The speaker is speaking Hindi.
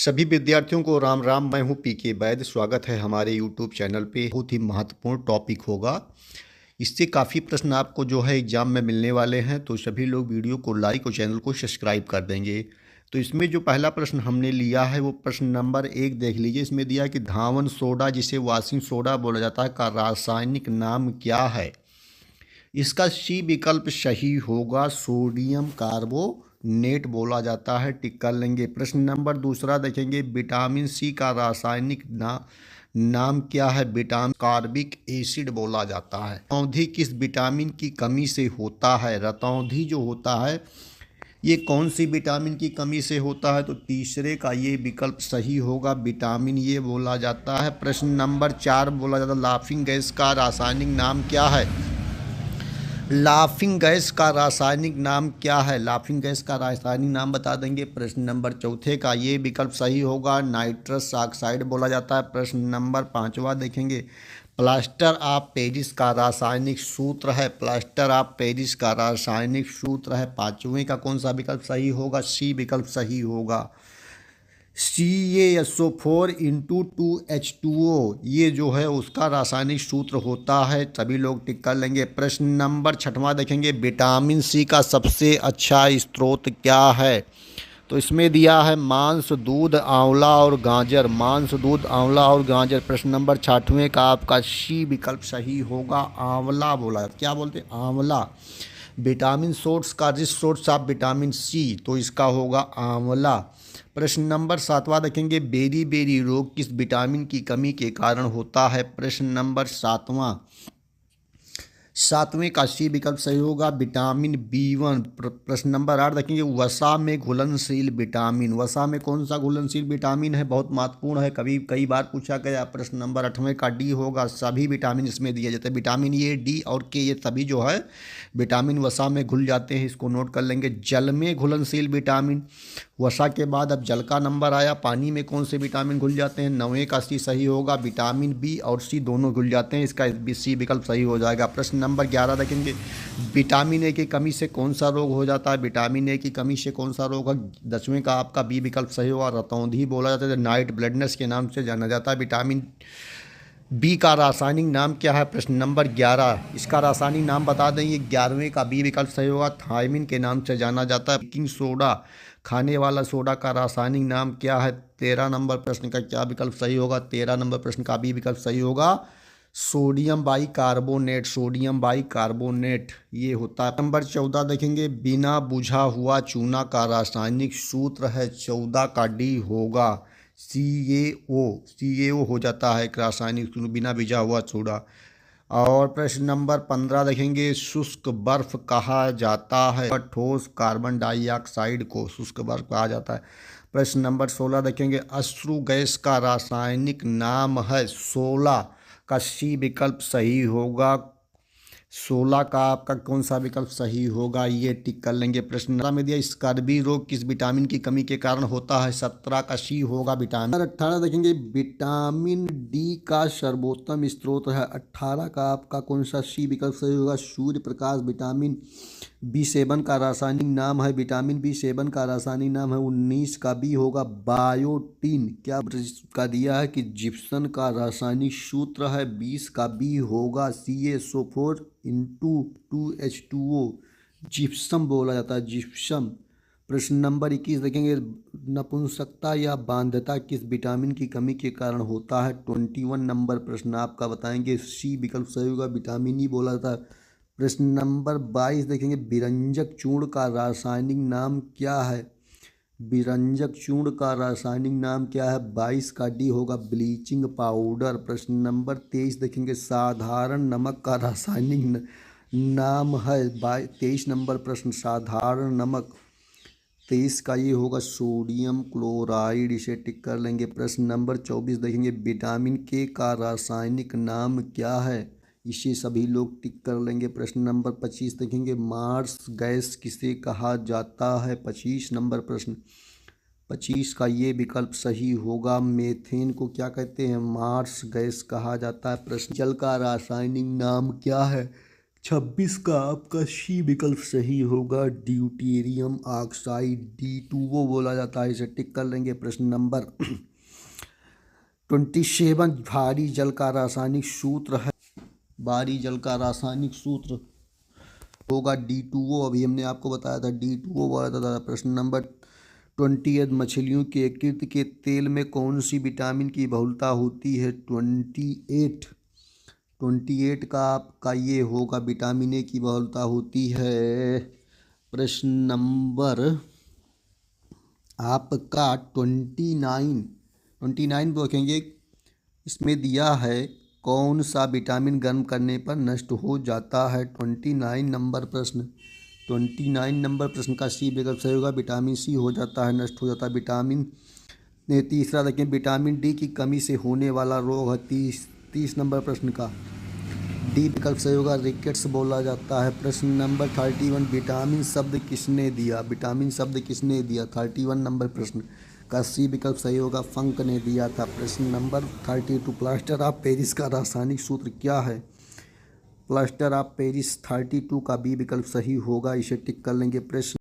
सभी विद्यार्थियों को राम राम। मैं हूं पीके वैद। स्वागत है हमारे यूट्यूब चैनल पे। बहुत ही महत्वपूर्ण टॉपिक होगा। इससे काफ़ी प्रश्न आपको जो है एग्जाम में मिलने वाले हैं, तो सभी लोग वीडियो को लाइक और चैनल को सब्सक्राइब कर देंगे। तो इसमें जो पहला प्रश्न हमने लिया है वो प्रश्न नंबर 1 देख लीजिए। इसमें दिया है कि धावन सोडा, जिसे वॉशिंग सोडा बोला जाता है, का रासायनिक नाम क्या है। इसका सी विकल्प सही होगा, सोडियम कार्बोनेट बोला जाता है। टिक कर लेंगे। प्रश्न नंबर दूसरा देखेंगे, विटामिन सी का रासायनिक नाम क्या है। विटामिन कार्बिक एसिड बोला जाता है। रतौंधी किस विटामिन की कमी से होता है। रतौंधी जो होता है ये कौन सी विटामिन की कमी से होता है, तो तीसरे का ये विकल्प सही होगा, विटामिन ये बोला जाता है। प्रश्न नंबर 4 बोला जाता है, लाफिंग गैस का रासायनिक नाम क्या है। लाफिंग गैस का रासायनिक नाम क्या है। लाफिंग गैस का रासायनिक नाम बता देंगे। प्रश्न नंबर चौथे का ये विकल्प सही होगा, नाइट्रस ऑक्साइड बोला जाता है। प्रश्न नंबर 5वां देखेंगे, प्लास्टर ऑफ पेरिस का रासायनिक सूत्र है। प्लास्टर ऑफ पेरिस का रासायनिक सूत्र है। 5वें का कौन सा विकल्प सही होगा। सी विकल्प सही होगा। CaSO4 इंटू 2H2O ये जो है उसका रासायनिक सूत्र होता है। सभी लोग टिक कर लेंगे। प्रश्न नंबर 6वां देखेंगे, विटामिन सी का सबसे अच्छा स्रोत क्या है। तो इसमें दिया है मांस, दूध, आंवला और गाजर। मांस, दूध, आंवला और गाजर। प्रश्न नंबर 6वें का आपका सी विकल्प सही होगा, आंवला बोला। क्या बोलते हैं, आंवला। विटामिन सोर्स का rich source of vitamin C, तो इसका होगा आंवला। प्रश्न नंबर 7वां देखेंगे, बेरी बेरी रोग किस विटामिन की कमी के कारण होता है। प्रश्न नंबर 7वें का सी विकल्प सही होगा, विटामिन B1। प्रश्न नंबर 8 देखेंगे, वसा में घुलनशील विटामिन। वसा में कौन सा घुलनशील विटामिन है, बहुत महत्वपूर्ण है, कई बार पूछा गया। प्रश्न नंबर 8वें का डी होगा। सभी विटामिन इसमें दिए जाते हैं, विटामिन ए, डी और के, ये सभी जो है विटामिन वसा में घुल जाते हैं। इसको नोट कर लेंगे। जल में घुलनशील विटामिन, वसा के बाद अब जल का नंबर आया। पानी में कौन से विटामिन घुल जाते हैं। 9वें का सी सही होगा, विटामिन बी और सी दोनों घुल जाते हैं। इसका सी विकल्प सही हो जाएगा। प्रश्न नंबर 11 देखेंगे, विटामिन ए की कमी से कौन सा रोग हो जाता है। विटामिन ए की कमी से कौन सा रोग है। 10वें का आपका बी विकल्प सही होगा, रतौंधी बोला जाता है, नाइट ब्लडनेस के नाम से जाना जाता है। विटामिन बी का रासायनिक नाम क्या है। प्रश्न नंबर 11, इसका रासायनिक नाम बता दें। ये 11वें का बी विकल्प सही होगा, थायमिन के नाम से जाना जाता है। बेकिंग सोडा, खाने वाला सोडा का रासायनिक नाम क्या है। 13 नंबर प्रश्न का क्या विकल्प सही होगा। 13 नंबर प्रश्न का बी विकल्प सही होगा, सोडियम बाइकार्बोनेट। सोडियम बाइकार्बोनेट ये होता है। नंबर 14 देखेंगे, बिना बुझा हुआ चूना का रासायनिक सूत्र है। 14 का डी होगा, CaO हो जाता है एक रासायनिक सूत्र, बिना भिजा हुआ चूना। और प्रश्न नंबर 15 देखेंगे, शुष्क बर्फ कहा जाता है। ठोस कार्बन डाइऑक्साइड को शुष्क बर्फ कहा जाता है। प्रश्न नंबर 16 देखेंगे, अश्रु गैस का रासायनिक नाम है। 16 का सी विकल्प सही होगा। 16 का आपका कौन सा विकल्प सही होगा, ये टिक कर लेंगे। प्रश्न में दिया, स्कर्वी रोग किस विटामिन की कमी के कारण होता है। 17 का सी होगा, विटामिन। 18 देखेंगे, विटामिन डी का सर्वोत्तम स्रोत है। 18 का आपका कौन सा सी विकल्प सही होगा, सूर्य प्रकाश। विटामिन B7 का रासायनिक नाम है। विटामिन B7 का रासायनिक नाम है। 19 का बी होगा, बायोटीन। क्या का दिया है कि जिप्सम का रासायनिक सूत्र है। 20 का बी होगा, CaSO4 इंटू 2H2O, जिप्सम बोला जाता है, जिप्सम। प्रश्न नंबर 21 देखेंगे, नपुंसकता या बांध्यता किस विटामिन की कमी के कारण होता है। 21 नंबर प्रश्न आपका बताएंगे। सी विकल्प सही होगा, विटामिन ई बोला जाता है। प्रश्न नंबर 22 देखेंगे, विरंजक चूर्ण का रासायनिक नाम क्या है। विरंजक चूर्ण का रासायनिक नाम क्या है। 22 का डी होगा, ब्लीचिंग पाउडर। प्रश्न नंबर 23 देखेंगे, साधारण नमक का रासायनिक नाम है। 23 नंबर प्रश्न, साधारण नमक। 23 का ये होगा, सोडियम क्लोराइड। इसे टिक कर लेंगे। प्रश्न नंबर 24 देखेंगे, विटामिन के का रासायनिक नाम क्या है। इसे सभी लोग टिक कर लेंगे। प्रश्न नंबर 25 देखेंगे, मार्स गैस किसे कहा जाता है। 25 नंबर प्रश्न, 25 का ये विकल्प सही होगा, मेथेन को क्या कहते हैं, मार्स गैस कहा जाता है। प्रश्न, जल का रासायनिक नाम क्या है। 26 का आपका सी विकल्प सही होगा। ड्यूटेरियम ऑक्साइड D2O बोला जाता है, इसे टिक कर लेंगे। प्रश्न नंबर 27 भारी जल का रासायनिक सूत्र है। भारी जल का रासायनिक सूत्र होगा D2O। अभी हमने आपको बताया था D2O बोला था। प्रश्न नंबर 28 मछलियों के यकृत के तेल में कौन सी विटामिन की बहुलता होती है। 28 का आपका ये होगा, विटामिन ए की बहुलता होती है। प्रश्न नंबर आपका 29 देखेंगे, इसमें दिया है कौन सा विटामिन गर्म करने पर नष्ट हो जाता है। 29 नंबर प्रश्न का सी विकल्प सही होगा, विटामिन सी हो जाता है, नष्ट हो जाता है विटामिन। तीसरा देखें, विटामिन डी की कमी से होने वाला रोग है। 30 नंबर प्रश्न का डी विकल्प सही होगा, रिकेट्स बोला जाता है। प्रश्न नंबर 31 विटामिन शब्द किसने दिया। 31 नंबर प्रश्न का सी विकल्प सही होगा, फंक ने दिया था। प्रश्न नंबर 32 प्लास्टर ऑफ पेरिस का रासायनिक सूत्र क्या है। प्लास्टर ऑफ पेरिस 32 का बी विकल्प सही होगा, इसे टिक कर लेंगे। प्रश्न